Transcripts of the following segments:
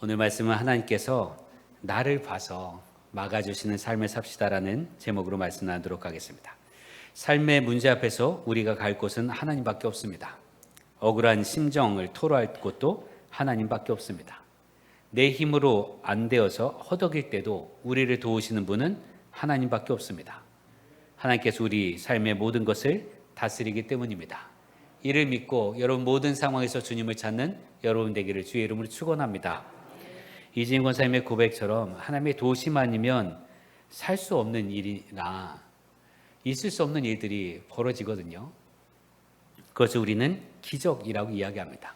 오늘 말씀은 하나님께서 나를 봐서 막아주시는 삶을 삽시다라는 제목으로 말씀 나누도록 하겠습니다. 삶의 문제 앞에서 우리가 갈 곳은 하나님밖에 없습니다. 억울한 심정을 토로할 곳도 하나님밖에 없습니다. 내 힘으로 안 되어서 허덕일 때도 우리를 도우시는 분은 하나님밖에 없습니다. 하나님께서 우리 삶의 모든 것을 다스리기 때문입니다. 이를 믿고 여러분 모든 상황에서 주님을 찾는 여러분 되기를 주의 이름으로 축원합니다. 이진희 권사님의 고백처럼 하나님의 도우심 아니면 살 수 없는 일이나 있을 수 없는 일들이 벌어지거든요. 그것을 우리는 기적이라고 이야기합니다.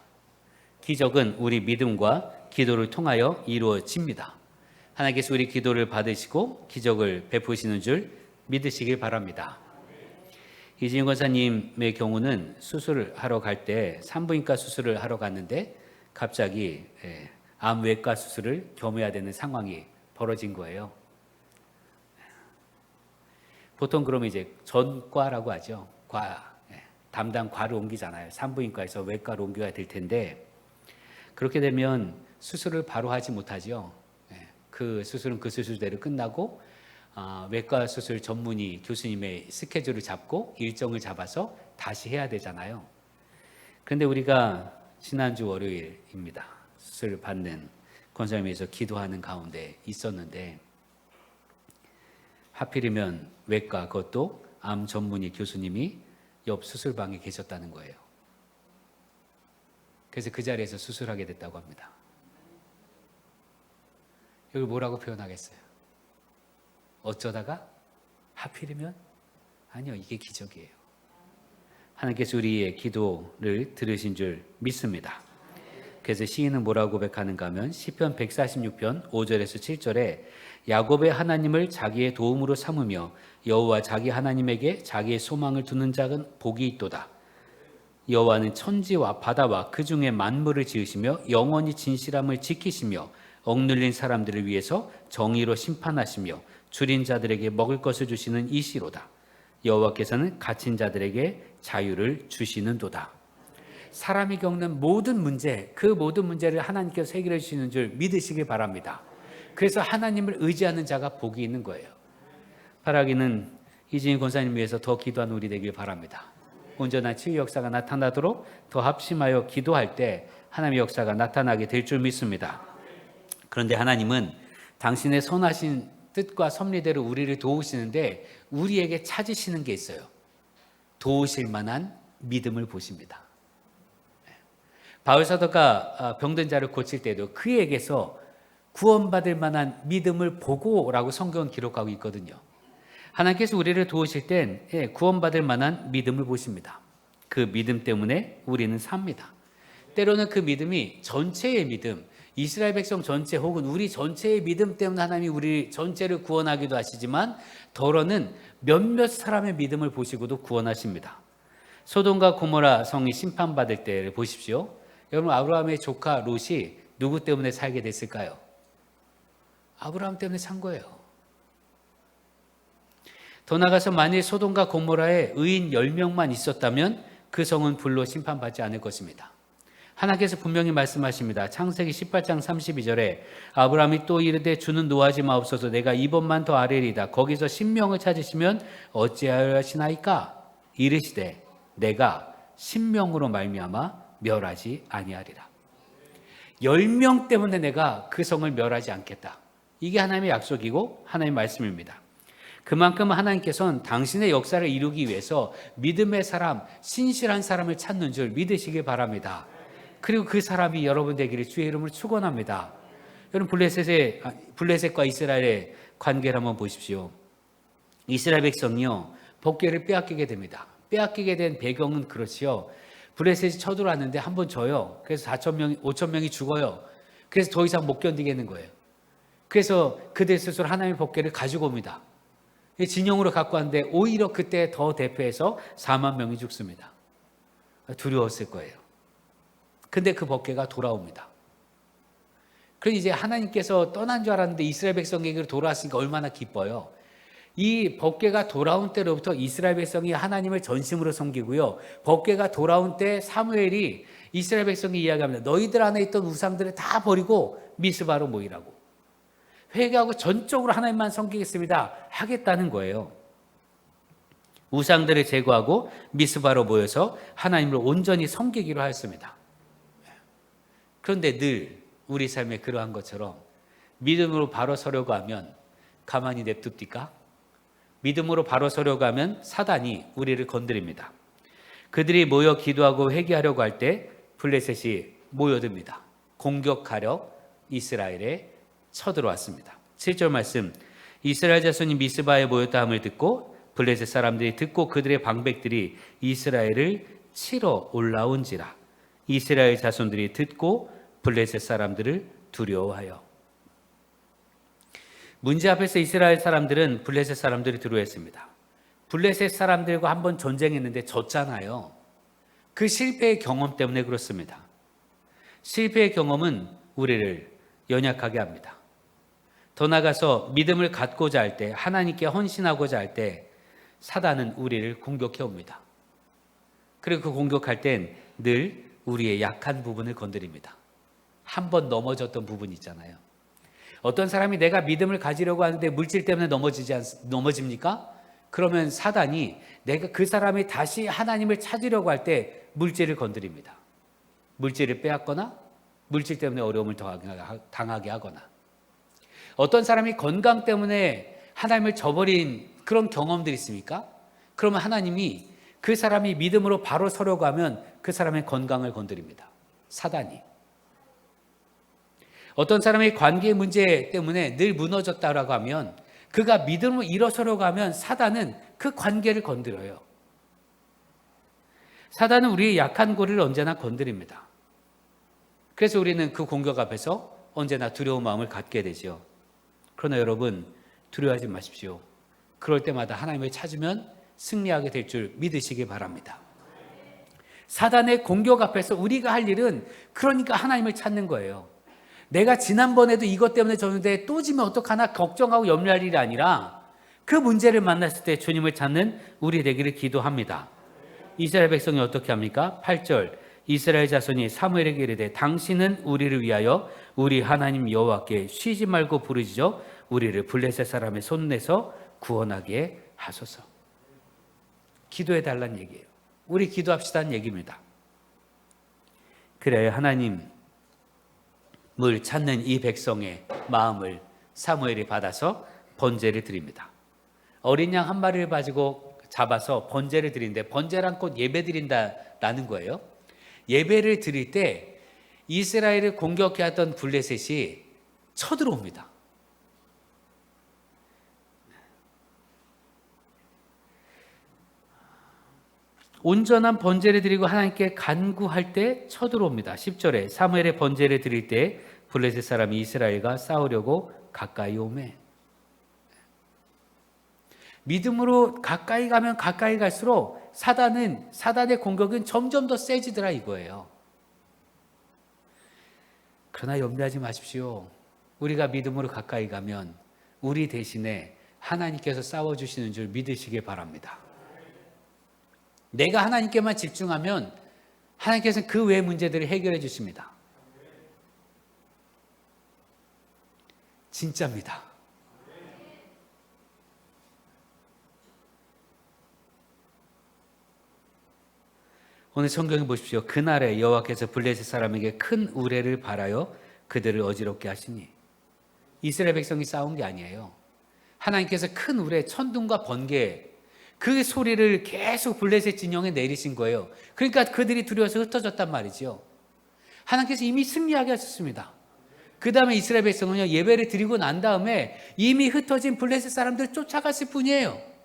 기적은 우리 믿음과 기도를 통하여 이루어집니다. 하나님께서 우리 기도를 받으시고 기적을 베푸시는 줄 믿으시길 바랍니다. 이진희 권사님의 경우는 수술을 하러 갈 때 산부인과 수술을 하러 갔는데 갑자기 암외과 수술을 겸해야 되는 상황이 벌어진 거예요. 보통 그러면 이제 전과라고 하죠. 담당 과를 옮기잖아요. 산부인과에서 외과로 옮겨야 될 텐데 그렇게 되면 수술을 바로 하지 못하죠. 그 수술은 그 수술대로 끝나고 외과 수술 전문의 교수님의 스케줄을 잡고 일정을 잡아서 다시 해야 되잖아요. 그런데 우리가 지난주 월요일입니다. 수술을 받는 권사님에서 기도하는 가운데 있었는데 하필이면 외과 그것도 암 전문의 교수님이 옆 수술방에 계셨다는 거예요. 그래서 그 자리에서 수술하게 됐다고 합니다. 여기 뭐라고 표현하겠어요? 어쩌다가? 하필이면? 아니요, 이게 기적이에요. 하나님께서 우리의 기도를 들으신 줄 믿습니다. 그래서 시인은 뭐라고 고백하는가 하면 시편 146편 5절에서 7절에 야곱의 하나님을 자기의 도움으로 삼으며 여호와 자기 하나님에게 자기의 소망을 두는 자는 복이 있도다. 여호와는 천지와 바다와 그 중에 만물을 지으시며 영원히 진실함을 지키시며 억눌린 사람들을 위해서 정의로 심판하시며 줄인 자들에게 먹을 것을 주시는 이시로다. 여호와께서는 갇힌 자들에게 자유를 주시는도다. 사람이 겪는 모든 문제, 그 모든 문제를 하나님께서 해결해 주시는 줄 믿으시길 바랍니다. 그래서 하나님을 의지하는 자가 복이 있는 거예요. 바라기는 이진희 권사님 위해서 더 기도하는 우리 되길 바랍니다. 온전한 치유 역사가 나타나도록 더 합심하여 기도할 때 하나님의 역사가 나타나게 될 줄 믿습니다. 그런데 하나님은 당신의 선하신 뜻과 섭리대로 우리를 도우시는데 우리에게 찾으시는 게 있어요. 도우실 만한 믿음을 보십니다. 바울 사도가 병든 자를 고칠 때도 그에게서 구원받을 만한 믿음을 보고라고 성경은 기록하고 있거든요. 하나님께서 우리를 도우실 땐 구원받을 만한 믿음을 보십니다. 그 믿음 때문에 우리는 삽니다. 때로는 그 믿음이 전체의 믿음, 이스라엘 백성 전체 혹은 우리 전체의 믿음 때문에 하나님이 우리 전체를 구원하기도 하시지만 더러는 몇몇 사람의 믿음을 보시고도 구원하십니다. 소돔과 고모라 성이 심판받을 때를 보십시오. 여러분 아브라함의 조카 롯이 누구 때문에 살게 됐을까요? 아브라함 때문에 산 거예요. 더 나아가서 만일 소돔과 고모라에 의인 10명만 있었다면 그 성은 불로 심판받지 않을 것입니다. 하나님께서 분명히 말씀하십니다. 창세기 18장 32절에 아브라함이 또 이르되 주는 노하지 마옵소서 내가 이번만 더 아뢰리이다. 거기서 신명을 찾으시면 어찌하여 하시나이까? 이르시되 내가 신명으로 말미암아 멸하지 아니하리라. 10명 때문에 내가 그 성을 멸하지 않겠다. 이게 하나님의 약속이고 하나님의 말씀입니다. 그만큼 하나님께서는 당신의 역사를 이루기 위해서 믿음의 사람, 신실한 사람을 찾는 줄 믿으시길 바랍니다. 그리고 그 사람이 여러분 되기를 주의 이름으로 축원합니다. 여러분 블레셋과 이스라엘의 관계를 한번 보십시오. 이스라엘 백성이요 복궤를 빼앗기게 됩니다. 빼앗기게 된 배경은 그렇지요. 블레셋이 쳐들어왔는데 한 번 져요. 그래서 5,000명이 죽어요. 그래서 더 이상 못 견디겠는 거예요. 그래서 그들 스스로 하나님의 복궤를 가지고 옵니다. 진영으로 갖고 왔는데 오히려 그때 더 대패해서 4만 명이 죽습니다. 두려웠을 거예요. 근데 그 법궤가 돌아옵니다. 그래서 이제 하나님께서 떠난 줄 알았는데 이스라엘 백성에게로 돌아왔으니까 얼마나 기뻐요. 이 법궤가 돌아온 때로부터 이스라엘 백성이 하나님을 전심으로 섬기고요. 법궤가 돌아온 때 사무엘이 이스라엘 백성이 이야기합니다. 너희들 안에 있던 우상들을 다 버리고 미스바로 모이라고. 회개하고 전적으로 하나님만 섬기겠습니다 하겠다는 거예요. 우상들을 제거하고 미스바로 모여서 하나님을 온전히 섬기기로 하였습니다. 그런데 늘 우리 삶에 그러한 것처럼 믿음으로 바로 서려고 하면 가만히 냅둡니까? 믿음으로 바로 서려고 하면 사단이 우리를 건드립니다. 그들이 모여 기도하고 회개하려고 할 때 블레셋이 모여듭니다. 공격하려 이스라엘에 쳐들어왔습니다. 7절 말씀, 이스라엘 자손이 미스바에 모였다 함을 듣고 블레셋 사람들이 듣고 그들의 방백들이 이스라엘을 치러 올라온지라. 이스라엘 자손들이 듣고 블레셋 사람들을 두려워하여. 문제 앞에서 이스라엘 사람들은 블레셋 사람들이 두려워했습니다. 블레셋 사람들과 한번 전쟁했는데 졌잖아요. 그 실패의 경험 때문에 그렇습니다. 실패의 경험은 우리를 연약하게 합니다. 더 나아가서 믿음을 갖고자 할 때, 하나님께 헌신하고자 할 때 사단은 우리를 공격해 옵니다. 그리고 그 공격할 땐 늘 우리의 약한 부분을 건드립니다. 한번 넘어졌던 부분 있잖아요. 어떤 사람이 내가 믿음을 가지려고 하는데 물질 때문에 넘어집니까? 그러면 사단이 내가 그 사람이 다시 하나님을 찾으려고 할 때 물질을 건드립니다. 물질을 빼앗거나 물질 때문에 어려움을 당하게 하거나, 어떤 사람이 건강 때문에 하나님을 저버린 그런 경험들이 있습니까? 그러면 하나님이 그 사람이 믿음으로 바로 서려고 하면 그 사람의 건강을 건드립니다. 사단이. 어떤 사람의 관계 문제 때문에 늘 무너졌다라고 하면, 그가 믿음으로 일어서려고 하면 사단은 그 관계를 건드려요. 사단은 우리의 약한 고리를 언제나 건드립니다. 그래서 우리는 그 공격 앞에서 언제나 두려운 마음을 갖게 되죠. 그러나 여러분, 두려워하지 마십시오. 그럴 때마다 하나님을 찾으면 승리하게 될 줄 믿으시기 바랍니다. 사단의 공격 앞에서 우리가 할 일은 그러니까 하나님을 찾는 거예요. 내가 지난번에도 이것 때문에 졌는데 또 지면 어떡하나 걱정하고 염려할 일이 아니라 그 문제를 만났을 때 주님을 찾는 우리 되기를 기도합니다. 이스라엘 백성이 어떻게 합니까? 8절, 이스라엘 자손이 사무엘에게 이르되 당신은 우리를 위하여 우리 하나님 여호와께 쉬지 말고 부르짖어 우리를 블레셋 사람의 손에서 구원하게 하소서. 기도해 달라는 얘기예요. 우리 기도합시다는 얘기입니다. 그래야 하나님을 찾는 이 백성의 마음을 사무엘이 받아서 번제를 드립니다. 어린 양 한 마리를 가지고 잡아서 번제를 드리는데, 번제란 곧 예배 드린다라는 거예요. 예배를 드릴 때 이스라엘을 공격해왔던 블레셋이 쳐들어옵니다. 온전한 번제를 드리고 하나님께 간구할 때 쳐들어옵니다. 10절에 사무엘의 번제를 드릴 때 블레셋 사람이 이스라엘과 싸우려고 가까이 오매. 믿음으로 가까이 가면 가까이 갈수록 사단의 공격은 점점 더 세지더라 이거예요. 그러나 염려하지 마십시오. 우리가 믿음으로 가까이 가면 우리 대신에 하나님께서 싸워주시는 줄 믿으시길 바랍니다. 내가 하나님께만 집중하면 하나님께서는 그 외의 문제들을 해결해 주십니다. 진짜입니다. 오늘 성경에 보십시오. 그날에 여호와께서 블레셋 사람에게 큰 우레를 발하여 그들을 어지럽게 하시니, 이스라엘 백성이 싸운 게 아니에요. 하나님께서 큰 우레, 천둥과 번개, 그 소리를 계속 블레셋 진영에 내리신 거예요. 그러니까 그들이 두려워서 흩어졌단 말이죠. 하나님께서 이미 승리하게 하셨습니다. 그 다음에 이스라엘 백성은요, 예배를 드리고 난 다음에 이미 흩어진 블레셋 사람들 쫓아갔을 뿐이에요.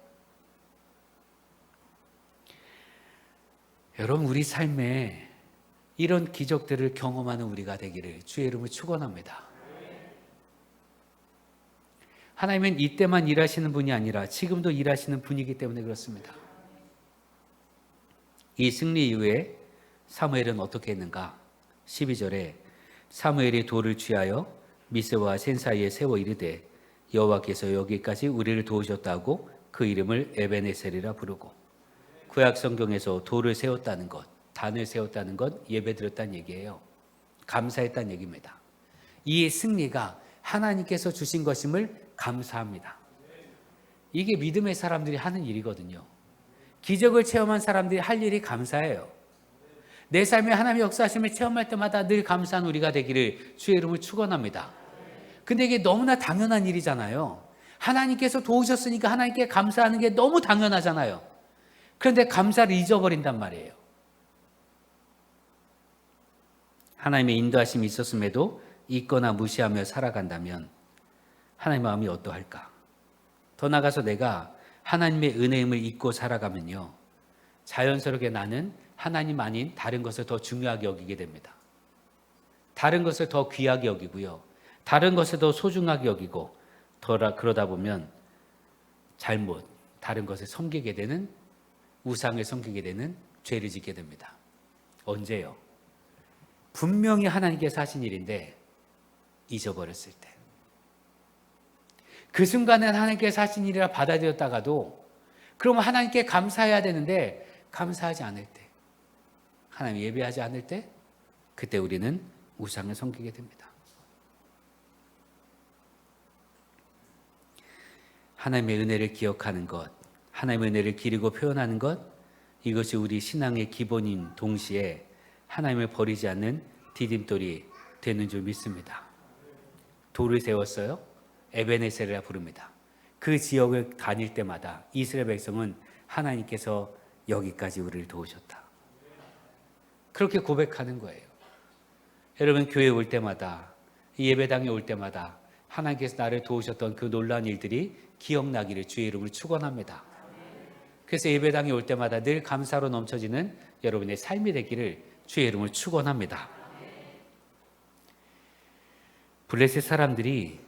여러분, 우리 삶에 이런 기적들을 경험하는 우리가 되기를 주의 이름으로 축원합니다. 하나님은 이때만 일하시는 분이 아니라 지금도 일하시는 분이기 때문에 그렇습니다. 이 승리 이후에 사무엘은 어떻게 했는가? 12절에 사무엘이 돌을 취하여 미스와 센 사이에 세워 이르되 여호와께서 여기까지 우리를 도우셨다고 그 이름을 에베네셀이라 부르고, 구약 성경에서 돌을 세웠다는 것, 단을 세웠다는 것, 예배 드렸다는 얘기예요. 감사했다는 얘기입니다. 이 승리가 하나님께서 주신 것임을 감사합니다. 이게 믿음의 사람들이 하는 일이거든요. 기적을 체험한 사람들이 할 일이 감사해요. 내 삶에 하나님의 역사하심을 체험할 때마다 늘 감사한 우리가 되기를 주의 이름을 축원합니다. 근데 이게 너무나 당연한 일이잖아요. 하나님께서 도우셨으니까 하나님께 감사하는 게 너무 당연하잖아요. 그런데 감사를 잊어버린단 말이에요. 하나님의 인도하심이 있었음에도 잊거나 무시하며 살아간다면 하나님의 마음이 어떠할까? 더 나아가서 내가 하나님의 은혜임을 잊고 살아가면요, 자연스럽게 나는 하나님 아닌 다른 것을 더 중요하게 여기게 됩니다. 다른 것을 더 귀하게 여기고요, 다른 것을 더 소중하게 여기고, 그러다 보면 잘못 다른 것을 섬기게 되는, 우상을 섬기게 되는 죄를 짓게 됩니다. 언제요? 분명히 하나님께서 하신 일인데 잊어버렸을 때. 그 순간은 하나님께서 하신 일이라 받아들였다가도 그러면 하나님께 감사해야 되는데 감사하지 않을 때, 하나님 예배하지 않을 때, 그때 우리는 우상을 섬기게 됩니다. 하나님의 은혜를 기억하는 것, 하나님의 은혜를 기리고 표현하는 것, 이것이 우리 신앙의 기본인 동시에 하나님을 버리지 않는 디딤돌이 되는 줄 믿습니다. 돌을 세웠어요. 에베네셀이라 부릅니다. 그 지역을 다닐 때마다 이스라엘 백성은 하나님께서 여기까지 우리를 도우셨다, 그렇게 고백하는 거예요. 여러분, 교회에 올 때마다, 예배당에 올 때마다 하나님께서 나를 도우셨던 그 놀라운 일들이 기억나기를 주의 이름으로 축원합니다. 그래서 예배당에 올 때마다 늘 감사로 넘쳐지는 여러분의 삶이 되기를 주의 이름으로 축원합니다. 블레셋 사람들이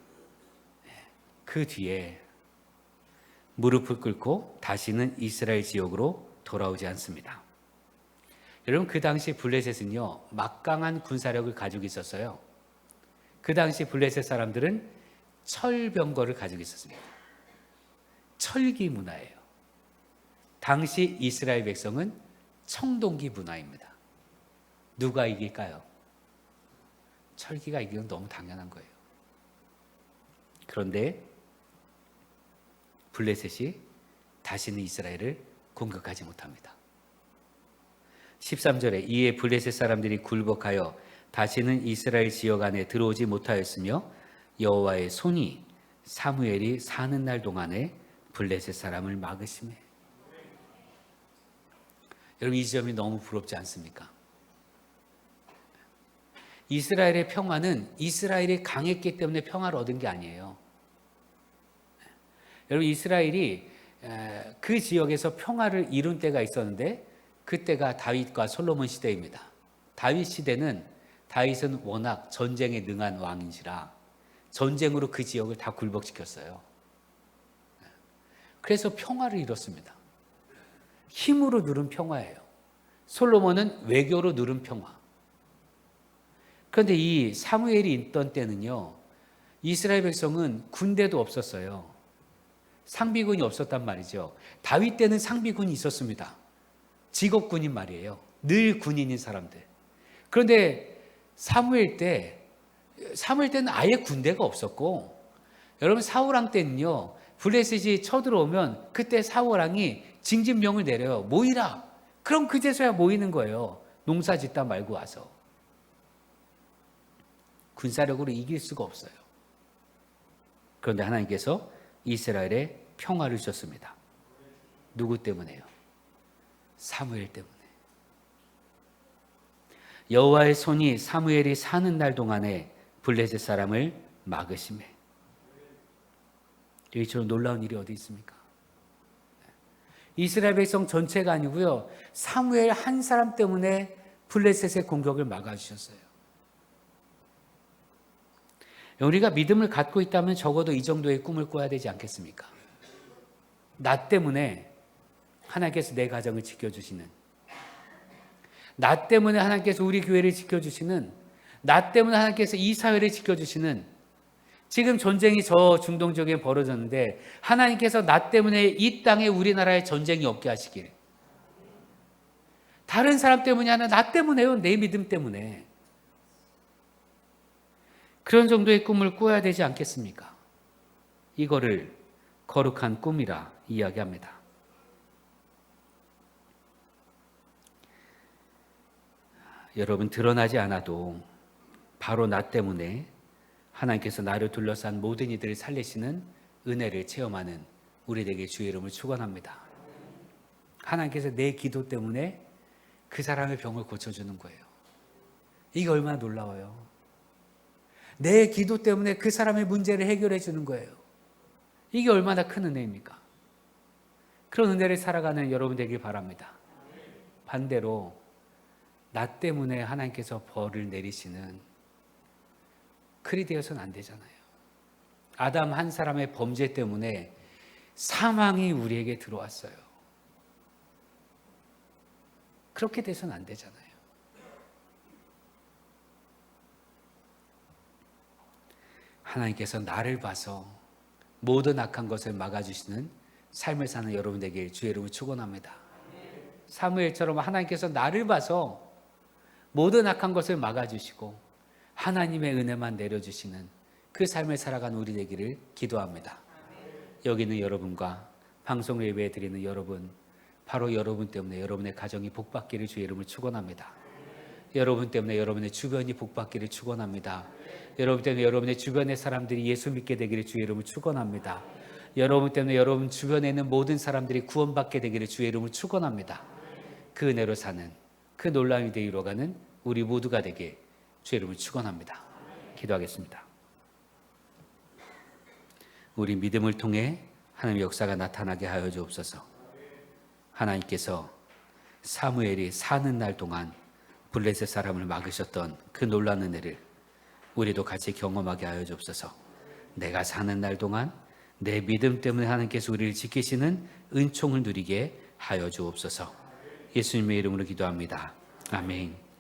그 뒤에 무릎을 꿇고 다시는 이스라엘 지역으로 돌아오지 않습니다. 여러분, 그 당시 블레셋은요, 막강한 군사력을 가지고 있었어요. 그 당시 블레셋 사람들은 철병거를 가지고 있었습니다. 철기 문화예요. 당시 이스라엘 백성은 청동기 문화입니다. 누가 이길까요? 철기가 이기는 너무 당연한 거예요. 그런데 블레셋이 다시는 이스라엘을 공격하지 못합니다. 13절에 이에 블레셋 사람들이 굴복하여 다시는 이스라엘 지역 안에 들어오지 못하였으며 여호와의 손이 사무엘이 사는 날 동안에 블레셋 사람을 막으시매. 여러분, 이 지점이 너무 부럽지 않습니까? 이스라엘의 평화는 이스라엘이 강했기 때문에 평화를 얻은 게 아니에요. 여러분, 이스라엘이 그 지역에서 평화를 이룬 때가 있었는데 그때가 다윗과 솔로몬 시대입니다. 다윗 시대는 다윗은 워낙 전쟁에 능한 왕인지라 전쟁으로 그 지역을 다 굴복시켰어요. 그래서 평화를 이뤘습니다. 힘으로 누른 평화예요. 솔로몬은 외교로 누른 평화. 그런데 이 사무엘이 있던 때는요, 이스라엘 백성은 군대도 없었어요. 상비군이 없었단 말이죠. 다윗 때는 상비군이 있었습니다. 직업군인 말이에요. 늘 군인인 사람들. 그런데 사무엘 때는 아예 군대가 없었고, 여러분, 사울왕 때는요, 블레셋이 쳐들어오면 그때 사울왕이 징집령을 내려요. 모이라. 그럼 그제서야 모이는 거예요. 농사 짓다 말고 와서. 군사력으로 이길 수가 없어요. 그런데 하나님께서 이스라엘에 평화를 주셨습니다. 누구 때문에요? 사무엘 때문에. 여호와의 손이 사무엘이 사는 날 동안에 블레셋 사람을 막으시매. 이처럼 놀라운 일이 어디 있습니까? 이스라엘 백성 전체가 아니고요, 사무엘 한 사람 때문에 블레셋의 공격을 막아주셨어요. 우리가 믿음을 갖고 있다면 적어도 이 정도의 꿈을 꿔야 되지 않겠습니까? 나 때문에 하나님께서 내 가정을 지켜주시는, 나 때문에 하나님께서 우리 교회를 지켜주시는, 나 때문에 하나님께서 이 사회를 지켜주시는, 지금 전쟁이 저 중동 지역에 벌어졌는데 하나님께서 나 때문에 이 땅에 우리나라에 전쟁이 없게 하시길. 다른 사람 때문이 아니라 나 때문에요. 내 믿음 때문에. 그런 정도의 꿈을 꾸어야 되지 않겠습니까? 이거를 거룩한 꿈이라 이야기합니다. 여러분, 드러나지 않아도 바로 나 때문에 하나님께서 나를 둘러싼 모든 이들을 살리시는 은혜를 체험하는 우리에게 주의 이름을 축원합니다. 하나님께서 내 기도 때문에 그 사람의 병을 고쳐주는 거예요. 이게 얼마나 놀라워요. 내 기도 때문에 그 사람의 문제를 해결해 주는 거예요. 이게 얼마나 큰 은혜입니까? 그런 은혜를 살아가는 여러분 되길 바랍니다. 반대로 나 때문에 하나님께서 벌을 내리시는 그리 되어서는 안 되잖아요. 아담 한 사람의 범죄 때문에 사망이 우리에게 들어왔어요. 그렇게 돼서는 안 되잖아요. 하나님께서 나를 봐서 모든 악한 것을 막아주시는 삶을 사는 여러분 되길 주의 이름으로 축원합니다. 사무엘처럼 하나님께서 나를 봐서 모든 악한 것을 막아주시고 하나님의 은혜만 내려주시는 그 삶을 살아가는 우리 되기를 기도합니다. 여기 있는 여러분과 방송을 예배해 드리는 여러분, 바로 여러분 때문에 여러분의 가정이 복받기를 주의 이름으로 축원합니다. 여러분 때문에 여러분의 주변이 복받기를 축원합니다. 여러분 때문에 여러분의 주변의 사람들이 예수 믿게 되기를 주의 이름으로 축원합니다. 여러분 때문에 여러분 주변에 있는 모든 사람들이 구원받게 되기를 주의 이름으로 축원합니다. 그 은혜로 사는, 그 놀라움이 되어 이루어가는 우리 모두가 되게 주의 이름으로 축원합니다. 기도하겠습니다. 우리 믿음을 통해 하나님의 역사가 나타나게 하여 주옵소서. 하나님께서 사무엘이 사는 날 동안 블레셋 사람을 막으셨던 그 놀라운 은혜를 우리도 같이 경험하게 하여 주옵소서. 내가 사는 날 동안 내 믿음 때문에 하나님께서 우리를 지키시는 은총을 누리게 하여 주옵소서. 예수님의 이름으로 기도합니다. 아멘.